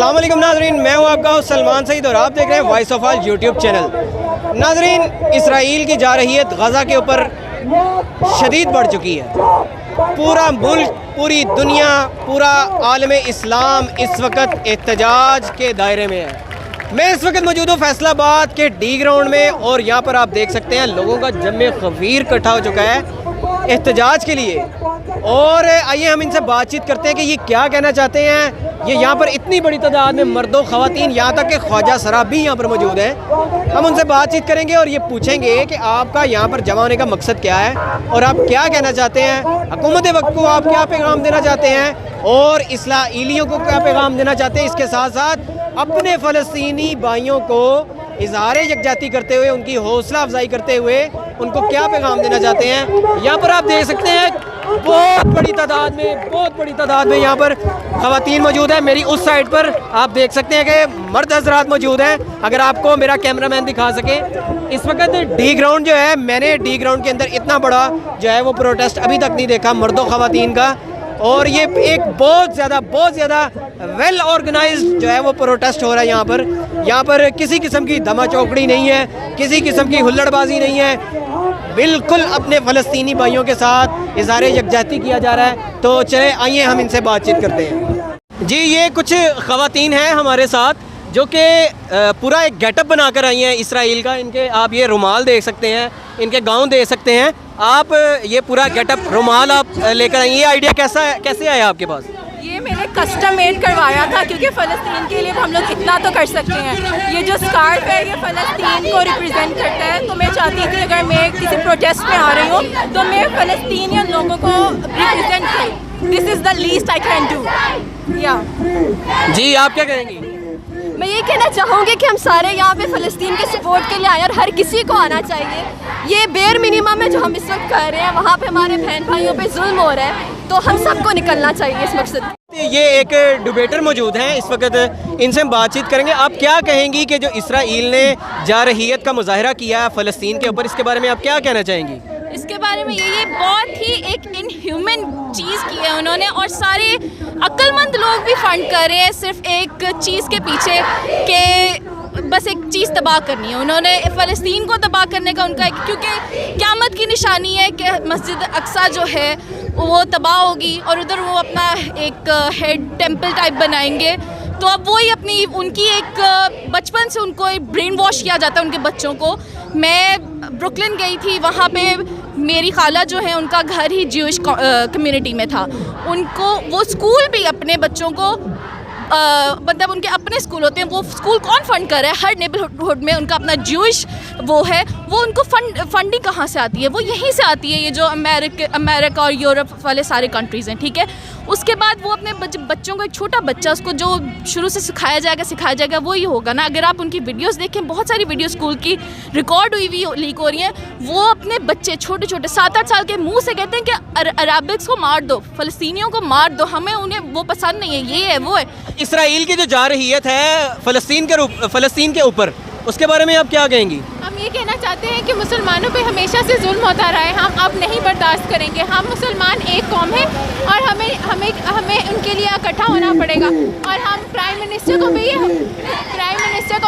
अस्सलाम वालेकुम नाज़रीन, मैं हूँ आपका होस्ट सलमान सईद और आप देख रहे हैं voice of all YouTube channel. नाज़रीन, इसराइल की जारहियत गज़ा के ऊपर शदीद बढ़ चुकी है। पूरा मुल्क, पूरी दुनिया, पूरा आलम इस्लाम इस वक्त एहतजाज के दायरे में है। मैं इस वक्त मौजूद हूँ फैसलाबाद के डी ग्राउंड में और यहाँ पर आप देख सकते हैं लोगों का जम्मे खवीर इकट्ठा हो चुका है एहतजाज के लिए। और आइए हम इनसे बातचीत करते हैं कि ये क्या कहना चाहते हैं। ये यहाँ पर इतनी बड़ी तादाद में मर्दों, ख़वातीन, यहाँ तक कि ख्वाजा सराब भी यहाँ पर मौजूद हैं। हम उनसे बातचीत करेंगे और ये पूछेंगे कि आपका यहाँ पर जमा होने का मकसद क्या है और आप क्या कहना चाहते हैं, हुकूमत वक्त को आप क्या पैगाम देना चाहते हैं और इस्राईलियों को क्या पैगाम देना चाहते हैं। इसके साथ साथ अपने फ़लस्तीनी भाइयों को इज़हार यकजाती करते हुए, उनकी हौसला अफजाई करते हुए उनको क्या पैगाम देना चाहते हैं। यहाँ पर आप देख सकते हैं बहुत बड़ी तादाद में यहाँ पर ख़वातीन मौजूद है। मेरी उस साइड पर आप देख सकते हैं कि मर्द हज़रात मौजूद हैं। अगर आपको मेरा कैमरामैन दिखा सके, इस वक्त डी ग्राउंड जो है, मैंने डी ग्राउंड के अंदर इतना बड़ा जो है वो प्रोटेस्ट अभी तक नहीं देखा मर्दों ख़वातीन का। और ये एक बहुत ज़्यादा वेल ऑर्गेनाइज्ड जो है वो प्रोटेस्ट हो रहा है। यहाँ पर किसी किस्म की धमा चौकड़ी नहीं है, किसी किस्म की हुल्लड़बाजी नहीं है। बिल्कुल अपने फ़लस्तीनी भाइयों के साथ इज़हार यकजाती किया जा रहा है। तो चले आइए हम इनसे बातचीत करते हैं। जी, ये कुछ ख़वातीन हैं हमारे साथ जो कि पूरा एक गेटअप बनाकर आई हैं इसराइल का। इनके आप ये रुमाल देख सकते हैं, इनके गाउन देख सकते हैं आप। ये पूरा गेटअप रुमाल आप लेकर आई, ये आइडिया कैसे आया आपके पास? ये मैंने कस्टम मेड करवाया था क्योंकि फ़लस्तीन के लिए हम लोग इतना तो कर सकते हैं। ये जो स्कार्फ है ये फ़लस्तीन को रिप्रेजेंट करता है। तो मैं चाहती थी अगर मैं किसी प्रोटेस्ट में आ रही हूँ तो मैं फ़लस्तीनियन लोगों को रिप्रेजेंट करूँ। This is the least I can do. या जी, आप क्या कहेंगी? मैं ये कहना चाहूँगी कि हम सारे यहाँ पे फ़लस्तीन के सपोर्ट के लिए आए और हर किसी को आना चाहिए। ये बेर मिनिमम है जो हम इस वक्त कर रहे हैं, वहाँ पे हमारे बहन भाइयों पे जुल्म हो रहा है, तो हम सबको निकलना चाहिए इस मकसद। ये एक डिबेटर मौजूद हैं इस वक्त, इनसे हम बातचीत करेंगे। आप क्या कहेंगी कि जो इसराइल ने जारहियत का मुजाहरा किया फ़लस्तीन के ऊपर, इसके बारे में आप क्या कहना चाहेंगी? इसके बारे में ये बहुत ही एक इनह्यूमन चीज़ की है उन्होंने, और सारे अक्लमंद लोग भी फंड कर रहे हैं सिर्फ एक चीज़ के पीछे कि बस एक चीज़ तबाह करनी है। उन्होंने फ़लस्तीन को तबाह करने का उनका, क्योंकि क़यामत की निशानी है कि मस्जिद अक्सा जो है वो तबाह होगी और उधर वो अपना एक हेड टेम्पल टाइप बनाएंगे। तो अब वही अपनी उनकी एक बचपन से उनको ब्रेन वॉश किया जाता है उनके बच्चों को। मैं ब्रुकलिन गई थी, वहाँ पे मेरी खाला जो है उनका घर ही ज्यूइश कम्युनिटी में था। उनको वो स्कूल भी अपने बच्चों को मतलब उनके अपने स्कूल होते हैं, वो स्कूल कौन फंड कर रहा है? हर नेबरहुड में उनका अपना ज्यूइश वो है। वो उनको फंडिंग कहाँ से आती है? वो यहीं से आती है, ये जो अमेरिका और यूरोप वाले सारे कंट्रीज़ हैं, ठीक है। उसके बाद वो अपने बच्चों को, एक छोटा बच्चा, उसको जो शुरू से सिखाया जाएगा वो ही होगा ना। अगर आप उनकी वीडियोस देखें, बहुत सारी वीडियो स्कूल की रिकॉर्ड हुई लीक हो रही हैं। वो अपने बच्चे छोटे 7-8 साल के मुंह से कहते हैं कि अरबिक्स को मार दो, फ़लस्तीनियों को मार दो, हमें उन्हें वो पसंद नहीं है, ये है वो है। इसराइल की जो जारहियत है फ़लस्तीन के ऊपर, उसके बारे में आप क्या कहेंगी? हम ये कहना चाहते हैं कि मुसलमानों पे हमेशा से जुल्म होता रहा है, हम अब नहीं बर्दाश्त करेंगे। हम मुसलमान एक कौम है और हमें उनके लिए इकट्ठा होना पड़ेगा। और हम प्राइम मिनिस्टर को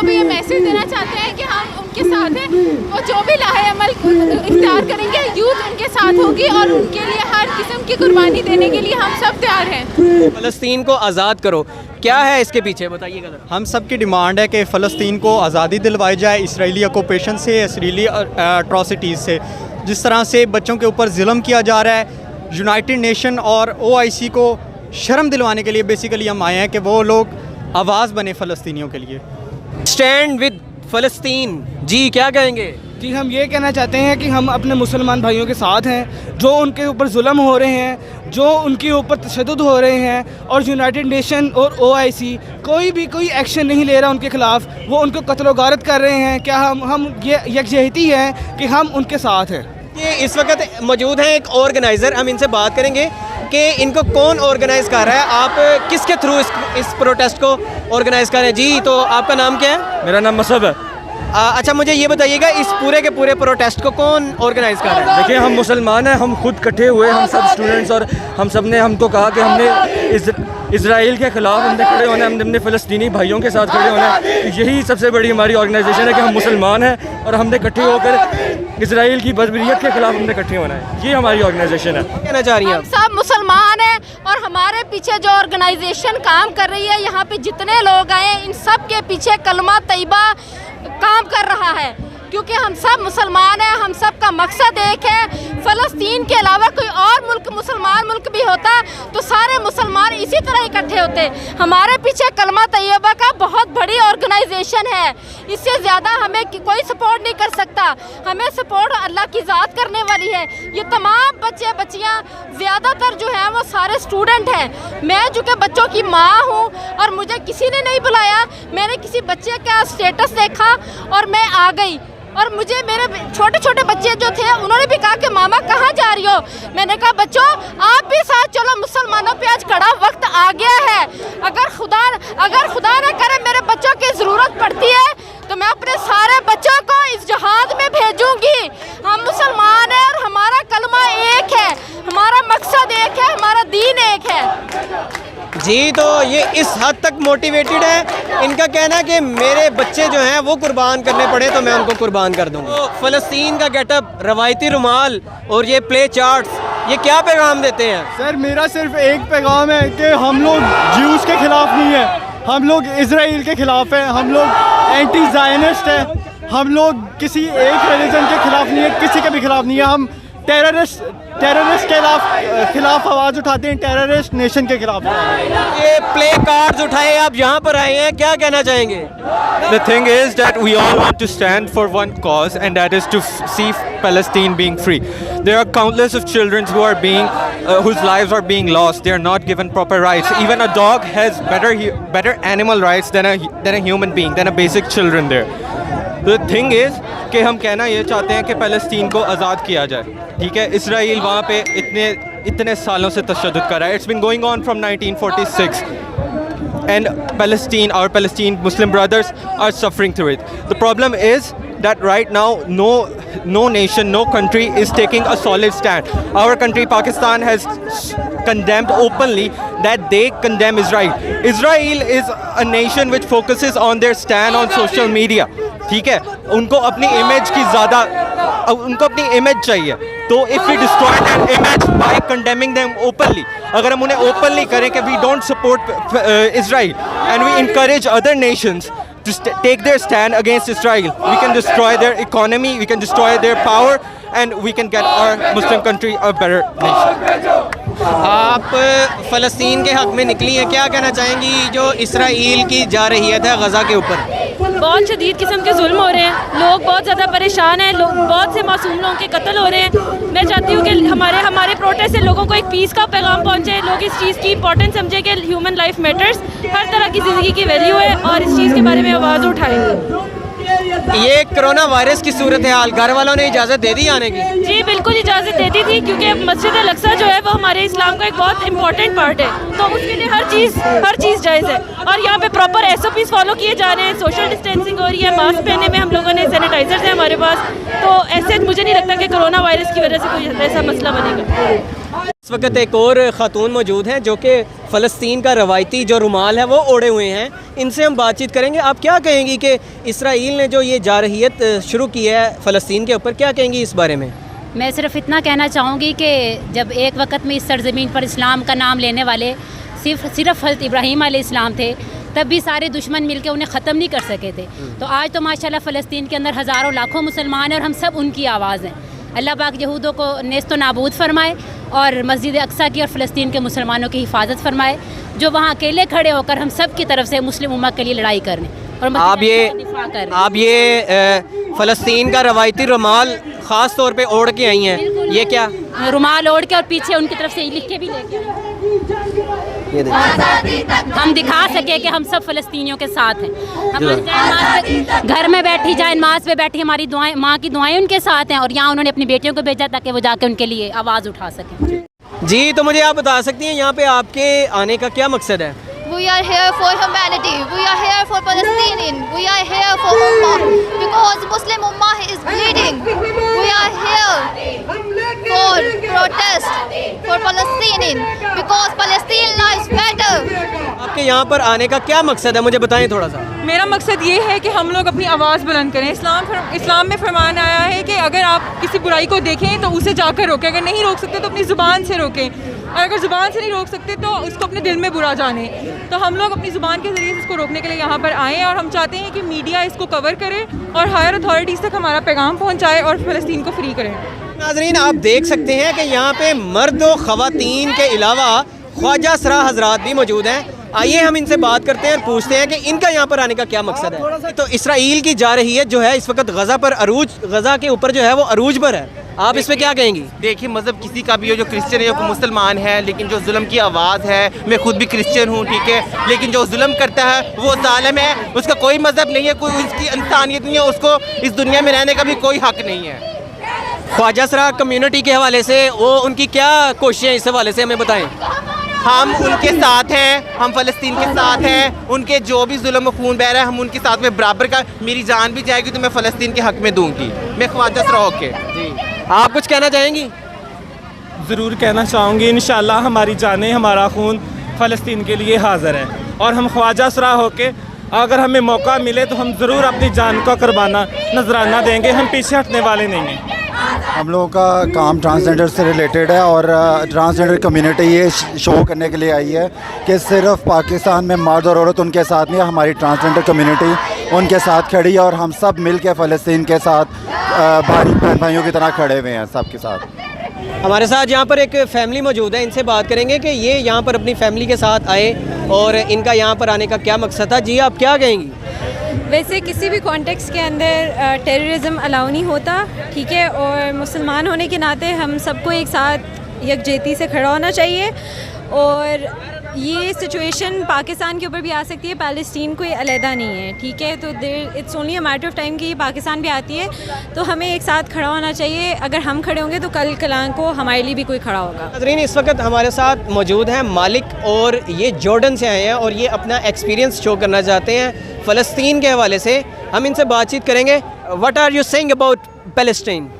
भी ये मैसेज देना चाहते हैं कि हम उनके साथ हैं। वो जो भी लाहे अमल इख्तियार करेंगे, यूथ उनके साथ होगी और उनके लिए हर किस्म की कुर्बानी देने के लिए हम सब तैयार हैं। फ़लस्तीन को आज़ाद करो, क्या है इसके पीछे बताइएगा। हम सब की डिमांड है कि फ़लस्तीन को आज़ादी दिलवाई जाए इसराइली ऑक्यूपेशन से, इसराइली अट्रॉसिटीज़ से। जिस तरह से बच्चों के ऊपर जुल्म किया जा रहा है, यूनाइटेड नेशन और OIC को शर्म दिलवाने के लिए बेसिकली हम आए हैं कि वो लोग आवाज़ बने फ़लस्तीनियों के लिए। स्टैंड विद फ़लस्तीन। जी, क्या कहेंगे? जी, हम ये कहना चाहते हैं कि हम अपने मुसलमान भाइयों के साथ हैं जो उनके ऊपर जुल्म हो रहे हैं, जो उनके ऊपर तशद्दुद हो रहे हैं, और यूनाइटेड नेशन और OIC कोई एक्शन नहीं ले रहा उनके ख़िलाफ़। वो उनको कत्ल गारत कर रहे हैं। क्या हम ये यकजहती हैं कि हम उनके साथ हैं। ये इस वक्त मौजूद हैं एक ऑर्गेनाइज़र, हम इनसे बात करेंगे कि इनको कौन ऑर्गेनाइज़ कर रहा है, आप किसके थ्रू इस प्रोटेस्ट को ऑर्गेनाइज़ कर रहे हैं। जी, तो आपका नाम क्या है? मेरा नाम मसद है। अच्छा मुझे ये बताइएगा, इस पूरे के पूरे प्रोटेस्ट को कौन ऑर्गेनाइज कर रहा है? देखिए, हम मुसलमान हैं, हम खुद इकट्ठे हुए, हम सब स्टूडेंट्स, और हम सब ने हमको कहा कि हमने इसराइल के ख़िलाफ़ हमने खड़े होना है, हमने अपने फ़लस्तीनी भाइयों के साथ खड़े होना है। यही सबसे बड़ी हमारी ऑर्गेनाइजेशन है कि हम मुसलमान हैं और हमने इकट्ठे होकर इसराइल की बर्बरियत के ख़िलाफ़ हमने इकट्ठे होना है। ये हमारी ऑर्गेनाइजेशन है। क्या कहना चाह रही हैं हम आप? सब मुसलमान हैं और हमारे पीछे जो ऑर्गेनाइजेशन काम कर रही है, यहाँ पे जितने लोग आए हैं, इन सब के पीछे कलमा तैयबा काम कर रहा है, क्योंकि हम सब मुसलमान हैं। हम सब का मकसद एक है। फ़लस्तीन के अलावा कोई और मुल्क, मुसलमान मुल्क भी होता तो सारे मुसलमान इसी तरह इकट्ठे होते। हमारे पीछे कलमा तैयबा का बहुत बड़ी ऑर्गेनाइजेशन है, इससे ज़्यादा हमें कोई सपोर्ट नहीं कर सकता। हमें सपोर्ट अल्लाह की ज़ात करने वाली है। ये तमाम बच्चे बच्चियाँ ज़्यादातर जो हैं वो सारे स्टूडेंट हैं। मैं जो कि बच्चों की माँ हूँ और मुझे किसी ने नहीं बुलाया, मैंने किसी बच्चे का स्टेटस देखा और मैं आ गई। और मुझे मेरे छोटे छोटे बच्चे जो थे उन्होंने भी कहा कि मामा कहाँ जा रही हो? मैंने कहा बच्चों आप भी साथ चलो, मुसलमानों पे आज कड़ा वक्त आ गया है। अगर खुदा न करे मेरे बच्चों की ज़रूरत पड़ती है तो मैं अपने सारे बच्चों को इस जहाद में भेजूंगी। हम मुसलमान हैं और हमारा कलमा एक है, हमारा मकसद एक है, हमारा दीन एक है। जी, तो ये इस हद तक मोटिवेटेड है। इनका कहना है कि मेरे बच्चे जो हैं वो कुर्बान करने पड़े तो मैं उनको कुर्बान कर दूँगा। तो फ़लस्तीन का गेटअप, रवायती रुमाल और ये प्ले चार्ट्स, ये क्या पैगाम देते हैं? सर, मेरा सिर्फ एक पैगाम है कि हम लोग ज्यूज़ के ख़िलाफ़ नहीं है, हम लोग इजराइल के ख़िलाफ़ हैं, हम लोग एंटी ज़ायनिस्ट हैं, हम लोग किसी एक रिलीजन के ख़िलाफ़ नहीं है, किसी के भी ख़िलाफ़ नहीं है। हम टेररिस्ट के खिलाफ आवाज़ उठाते हैं, टेररिस्ट नेशन के खिलाफ। ये प्ले कार्ड्स उठाए, आप यहाँ पर आए हैं, क्या कहना चाहेंगे? The thing is that we all want to stand for one cause, and that is to see Palestine being free. There are countless of children who are whose lives are being lost. They are not given proper rights. Even a dog has better animal rights than a human being, than a basic children there. The thing is कि हम कहना ये चाहते हैं कि फ़लस्तीन को आज़ाद किया जाए, ठीक है? इसराइल वहाँ पे इतने सालों से तशद्दुद कर रहा है. It's been going on from 1946. And our Palestine Muslim brothers are suffering through it. The problem is that right now no nation, no country is taking a solid stand. Our country, Pakistan, has condemned openly that they condemn Israel. Israel is a nation which focuses on their stand on social media. ठीक है, उनको अपनी image चाहिए. तो if we destroy that image by condemning them openly, अगर हम उन्हें openly करें कि we don't support Israel and we encourage other nations to take their stand against Israel, we can destroy their economy, we can destroy their power, and we can get our Muslim country a better nation. आप फ़लस्तीन के हक़ में निकली हैं, क्या कहना चाहेंगी जो इसराइल की जारहियत है गज़ा के ऊपर? बहुत शदीद किस्म के जुल्म हो रहे हैं, लोग बहुत ज़्यादा परेशान हैं, लोग बहुत से मासूम लोगों के कत्ल हो रहे हैं. मैं चाहती हूँ कि हमारे प्रोटेस्ट से लोगों को एक पीस का पैगाम पहुँचे, लोग इस चीज़ की इंपॉर्टेंस समझें कि ह्यूमन लाइफ मैटर्स, हर तरह की ज़िंदगी की वैल्यू है और इस चीज़ के बारे में आवाज़ उठाएं. ये कोरोना वायरस की सूरत हाल, घर वालों ने इजाज़त दे दी आने की? जी बिल्कुल इजाज़त दे दी थी, क्योंकि मस्जिद अल-अक्सा जो है वो हमारे इस्लाम का एक बहुत इंपॉर्टेंट पार्ट है, तो उसके लिए हर चीज़ जायज़ है. और यहाँ पे प्रॉपर SOPs फॉलो किए जा रहे हैं, सोशल डिस्टेंसिंग हो रही है, मास्क पहने में हम लोगों ने, सैनिटाइजर्स हैं हमारे पास. तो ऐसे मुझे नहीं लगता कि कोरोना वायरस की वजह से कोई ऐसा मसला बनेगा. इस वक्त एक और ख़ातून मौजूद हैं जो कि फ़लस्तीन का रवायती जो रुमाल है वो ओढ़े हुए हैं. इनसे हम बातचीत करेंगे. आप क्या कहेंगी कि इसराइल ने जो ये जारहियत शुरू की है फ़लस्तीन के ऊपर, क्या कहेंगी इस बारे में? मैं सिर्फ इतना कहना चाहूँगी कि जब एक वक्त में इस सरज़मीन पर इस्लाम का नाम लेने वाले सिर्फ हज़रत इब्राहीम अलैहिस्सलाम थे, तब भी सारे दुश्मन मिलकर उन्हें ख़त्म नहीं कर सके थे. तो आज तो माशाल्लाह फ़लस्तीन के अंदर हज़ारों लाखों मुसलमान हैं और हम सब उनकी आवाज़ हैं. अल्लाह पाक यहूदों को नेस्त नाबूद फरमाए और मस्जिद अक्सा की और फ़लस्तीन के मुसलमानों की हिफाजत फरमाए, जो वहाँ अकेले खड़े होकर हम सब की तरफ से मुस्लिम उम्मत के लिए लड़ाई करने और आप ये फ़लस्तीन का रवायती रुमाल ख़ास तौर पे ओढ़ के आई हैं, ये क्या रुमाल ओढ़ के और पीछे उनकी तरफ से लिख के भी लेके हम दिखा सके कि हम सब फ़लस्तीनियों के साथ हैं. हम घर में बैठी जाए, नमाज पे बैठी, हमारी दुआएं, माँ की दुआएं उनके साथ हैं और यहाँ उन्होंने अपनी बेटियों को भेजा ताकि वो जाके उनके लिए आवाज़ उठा सकें. जी, तो मुझे आप बता सकती हैं यहाँ पे आपके आने का क्या मकसद है? We are here for humanity. We are here for Palestinian. We are here for Ummah. because Muslim Ummah is bleeding. We are here for protest for Palestine because Palestine lives better. आपके यहाँ पर आने का क्या मकसद है, मुझे बताएं थोड़ा सा। मेरा मकसद ये है कि हम लोग अपनी आवाज़ बुलंद करें। इस्लाम में फरमान आया है कि अगर आप किसी बुराई को देखें तो उसे जाकर रोकें, अगर नहीं रोक सकते तो अपनी ज़ुबान से रोकें, और अगर ज़ुबान से नहीं रोक सकते तो उसको अपने दिल में बुरा जाने। तो हम लोग अपनी ज़ुबान के ज़रिए इसको रोकने के लिए यहाँ पर आएँ और हम चाहते हैं कि मीडिया इसको कवर करे और हायर अथॉरिटीज़ तक हमारा पैगाम पहुँचाए और फ़लस्तीन को फ्री करें। नाज़रीन, आप देख सकते हैं कि यहाँ पे मर्द और ख़वातीन के अलावा ख्वाजा सरा हजरात भी मौजूद हैं। आइए हम इनसे बात करते हैं और पूछते हैं कि इनका यहाँ पर आने का क्या मकसद है। तो इसराइल की जारहियत जो है इस वक्त गज़ा के ऊपर जो है वो अरूज पर है, आप इस पर क्या कहेंगी? देखिए, मज़हब किसी का भी हो, जो क्रिश्चियन है, जो मुसलमान है, लेकिन जो जुल्म की आवाज़ है, मैं खुद भी क्रिश्चियन हूँ, ठीक है, लेकिन जो जुल्म करता है वो जालिम है, उसका कोई मज़हब नहीं है, कोई उसकी इंसानियत नहीं है, उसको इस दुनिया में रहने का भी कोई हक़ नहीं है। ख्वाजा सरा कम्युनिटी के हवाले से वो उनकी क्या कोशिशें इस हवाले से हमें बताएं। हम उनके साथ हैं, हम फ़लस्तीन के साथ हैं, उनके जो भी जुल्म खून बह रहा है हम उनके साथ में बराबर का, मेरी जान भी जाएगी तो मैं फ़लस्तीन के हक़ में दूंगी, मैं ख्वाजा सरा होके। आप कुछ कहना चाहेंगी? ज़रूर कहना चाहूँगी। इंशाल्लाह हमारी जानें, हमारा खून फ़लस्तीन के लिए हाज़िर है और हम ख्वाजा सरा होके अगर हमें मौका मिले तो हम ज़रूर अपनी जान का कुर्बाना नजराना देंगे, हम पीछे हटने वाले नहीं हैं। हम लोगों का काम ट्रांसजेंडर से रिलेटेड है और ट्रांसजेंडर कम्युनिटी ये शो करने के लिए आई है कि सिर्फ पाकिस्तान में मर्द और औरत उनके साथ नहीं, हमारी ट्रांसजेंडर कम्युनिटी उनके साथ खड़ी है और हम सब मिल के फ़लस्तीन के साथ भाई बहन भाइयों की तरह खड़े हुए हैं सबके साथ। हमारे साथ यहाँ पर एक फ़ैमिली मौजूद है, इनसे बात करेंगे कि ये यहाँ पर अपनी फ़ैमिली के साथ आए और इनका यहाँ पर आने का क्या मकसद था। जी, आप क्या कहेंगी? वैसे किसी भी कॉन्टेक्स्ट के अंदर टेररिज्म अलाउ नहीं होता, ठीक है, और मुसलमान होने के नाते हम सबको एक साथ यकजहती से खड़ा होना चाहिए। और ये सिचुएशन पाकिस्तान के ऊपर भी आ सकती है, पैलेस्टीन कोई अलहदा नहीं है, ठीक है, तो it's only a matter of time कि ये पाकिस्तान भी आती है, तो हमें एक साथ खड़ा होना चाहिए। अगर हम खड़े होंगे तो कल कलां को हमारे लिए भी कोई खड़ा होगा। नाज़रीन, इस वक्त हमारे साथ मौजूद हैं मालिक और ये जॉर्डन से आए हैं और ये अपना एक्सपीरियंस शो करना चाहते हैं फ़लस्तीन के हवाले से। हम इनसे बातचीत करेंगे। What are you saying about Palestine?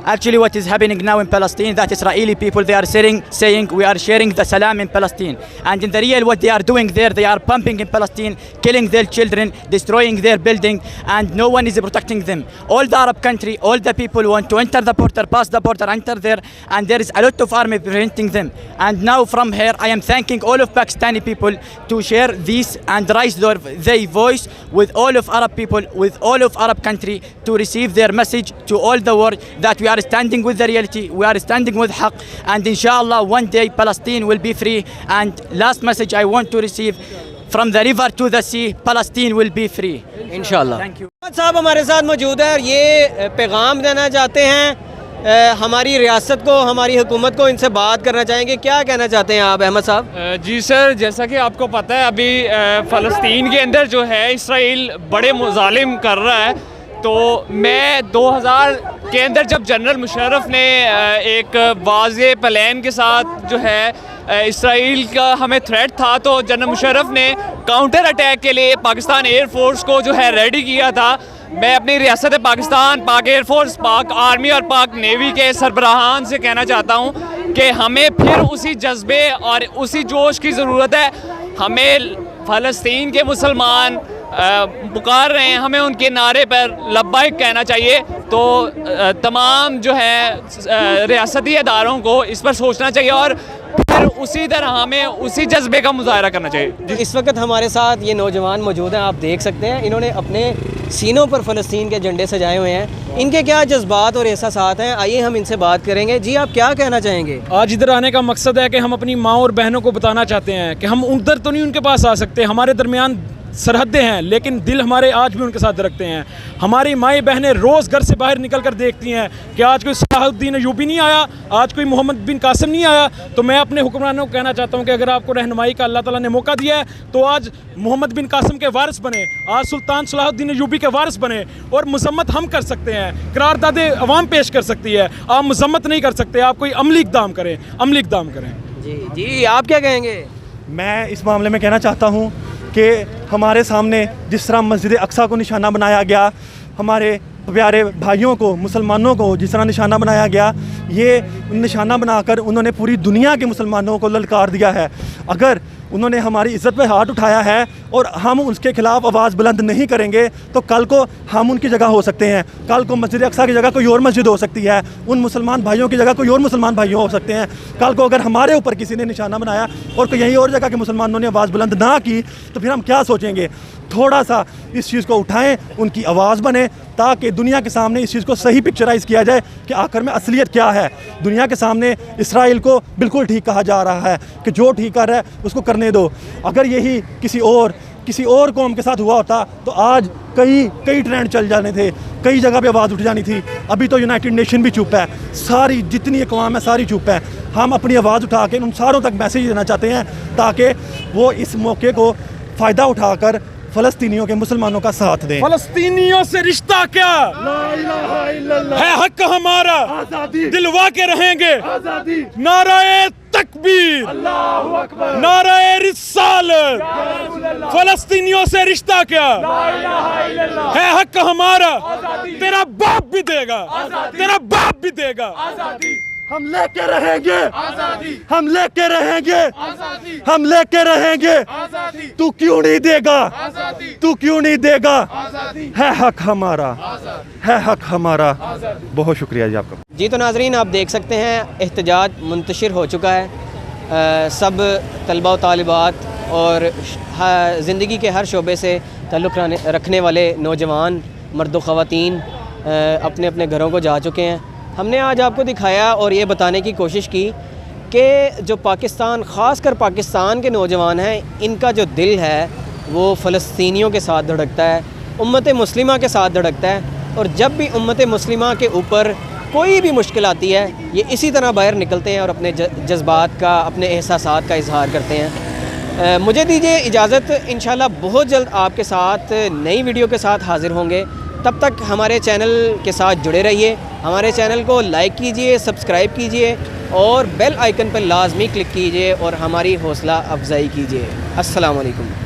Actually, what is happening now in Palestine, that Israeli people, they are saying we are sharing the salam in Palestine. And in the real, what they are doing there, they are pumping in Palestine, killing their children, destroying their building, and no one is protecting them. All the Arab country, all the people want to enter the border, pass the border, enter there, and there is a lot of army preventing them. And now from here, I am thanking all of Pakistani people to share this and raise their voice with all of Arab people, with all of Arab country, to receive their message to all the world that we are standing with the reality, we are standing with haqq, and inshallah one day Palestine will be free. And last message I want to receive, from the river to the sea, Palestine will be free, इंशाल्लाह। Thank you. साहब हमारे साथ मौजूद है और ये पैगाम देना चाहते हैं हमारी रियासत को, हमारी हुकूमत को। इनसे बात करना चाहेंगे, क्या कहना चाहते हैं आप अहमद साहब? जी सर, जैसा कि आपको पता है अभी फ़लस्तीन के अंदर जो है इसराइल बड़े मुजालिम कर रहा है। तो मैं 2000 के अंदर जब जनरल मुशर्रफ ने एक वाज़े प्लान के साथ जो है इसराइल का हमें थ्रेट था, तो जनरल मुशर्रफ ने काउंटर अटैक के लिए पाकिस्तान एयर फोर्स को जो है रेडी किया था। मैं अपनी रियासत पाकिस्तान, पाक एयर फोर्स, पाक आर्मी और पाक नेवी के सरबराहान से कहना चाहता हूँ कि हमें फिर उसी जज्बे और उसी जोश की ज़रूरत है। हमें फ़लस्तीन के मुसलमान पुकार रहे हैं, हमें उनके नारे पर लब्बाइक कहना चाहिए। तो तमाम जो है रियासती इदारों को इस पर सोचना चाहिए और फिर उसी तरह हमें उसी जज्बे का मुजाहरा करना चाहिए। इस वक्त हमारे साथ ये नौजवान मौजूद हैं, आप देख सकते हैं इन्होंने अपने सीनों पर फ़लस्तीन के झंडे सजाए हुए हैं। इनके क्या जज्बात और एहसासात हैं, आइए हम इनसे बात करेंगे। जी, आप क्या कहना चाहेंगे? आज इधर आने का मकसद है कि हम अपनी माँ और बहनों को बताना चाहते हैं कि हम उधर तो नहीं उनके पास आ सकते, हमारे दरमियान सरहदें हैं, लेकिन दिल हमारे आज भी उनके साथ रखते हैं। हमारी माएँ बहनें रोज़ घर से बाहर निकल कर देखती हैं कि आज कोई सलाहुद्दीन अय्यूबी नहीं आया, आज कोई मोहम्मद बिन कासिम नहीं आया। तो मैं अपने हुक्मरानों को कहना चाहता हूँ कि अगर आपको रहनुमाई का अल्लाह ताला ने मौका दिया है तो आज मोहम्मद बिन कासिम के वारिस बने, आज सुल्तान सलाहुद्दीन अय्यूबी के वारिस बने। और मजम्मत हम कर सकते हैं, करारदादे अवाम पेश कर सकती है, आप मजम्मत नहीं कर सकते। आप कोई अमली इक़दाम करें, अमली इक़दाम करें। जी जी, आप क्या कहेंगे? मैं इस मामले में कहना चाहता हूँ कि हमारे सामने जिस तरह मस्जिद अक्सा को निशाना बनाया गया, हमारे प्यारे भाइयों को, मुसलमानों को जिस तरह निशाना बनाया गया, ये निशाना बनाकर उन्होंने पूरी दुनिया के मुसलमानों को ललकार दिया है। अगर उन्होंने हमारी इज़्ज़त पे हाथ उठाया है और हम उसके ख़िलाफ़ आवाज़ बुलंद नहीं करेंगे तो कल को हम उनकी जगह हो सकते हैं। कल को मस्जिद अक्सा की जगह कोई और मस्जिद हो सकती है, उन मुसलमान भाइयों की जगह कोई और मुसलमान भाइयों हो सकते हैं। कल को अगर हमारे ऊपर किसी ने निशाना बनाया और कोई यहीं और जगह के मुसलमानों ने आवाज़ बुलंद ना की तो फिर हम क्या सोचेंगे। थोड़ा सा इस चीज़ को उठाएं, उनकी आवाज़ बने, ताकि दुनिया के सामने इस चीज़ को सही पिक्चराइज़ किया जाए कि आखिर में असलियत क्या है। दुनिया के सामने इसराइल को बिल्कुल ठीक कहा जा रहा है कि जो ठीक कर रहा है उसको करने दो। अगर यही किसी और कौम के साथ हुआ होता तो आज कई ट्रेंड चल जाने थे, कई जगह पे आवाज़ उठ जानी थी। अभी तो यूनाइटेड नेशन भी चुप है, सारी जितनी अक़वाम है सारी चुप है। हम अपनी आवाज़ उठा के उन सारों तक मैसेज देना चाहते हैं ताकि वो इस मौके को फ़ायदा उठाकर फ़लस्तीनियों के मुसलमानों का साथ दें। फ़लस्तीनियों से रिश्ता क्या है, हक हमारा, दिलवा के रहेंगे। नाराए तकबीर, नाराए रिसालत, फ़लस्तीनियों से रिश्ता क्या है, हक हमारा, तेरा बाप भी देगा, तेरा बाप भी देगा। हम लेके रहेंगे, हम लेके रहेंगे, हम लेके रहेंगे। तू क्यों नहीं देगा, तू क्यों नहीं देगा। है हक हमारा, है हक हमारा। बहुत शुक्रिया जी आपका। जी तो नाजरीन, आप देख सकते हैं एहतजाज मुंतशिर हो चुका है। सब तलबा व तालिबात और ज़िंदगी के हर शोबे से ताल्लुक़ रखने वाले नौजवान मर्द व ख़वातीन अपने अपने घरों को जा चुके हैं। हमने आज आपको दिखाया और ये बताने की कोशिश की कि जो पाकिस्तान, ख़ासकर पाकिस्तान के नौजवान हैं, इनका जो दिल है वो फ़लस्तीनियों के साथ धड़कता है, उम्मत मुस्लिमा के साथ धड़कता है। और जब भी उम्मत मुस्लिमा के ऊपर कोई भी मुश्किल आती है, ये इसी तरह बाहर निकलते हैं और अपने जज्बात का, अपने एहसासात का इजहार करते हैं। मुझे दीजिए इजाज़त, इंशाल्लाह बहुत जल्द आपके साथ नई वीडियो के साथ हाज़िर होंगे। तब तक हमारे चैनल के साथ जुड़े रहिए, हमारे चैनल को लाइक कीजिए, सब्सक्राइब कीजिए और बेल आइकन पर लाजमी क्लिक कीजिए और हमारी हौसला अफजाई कीजिए। अस्सलाम वालेकुम।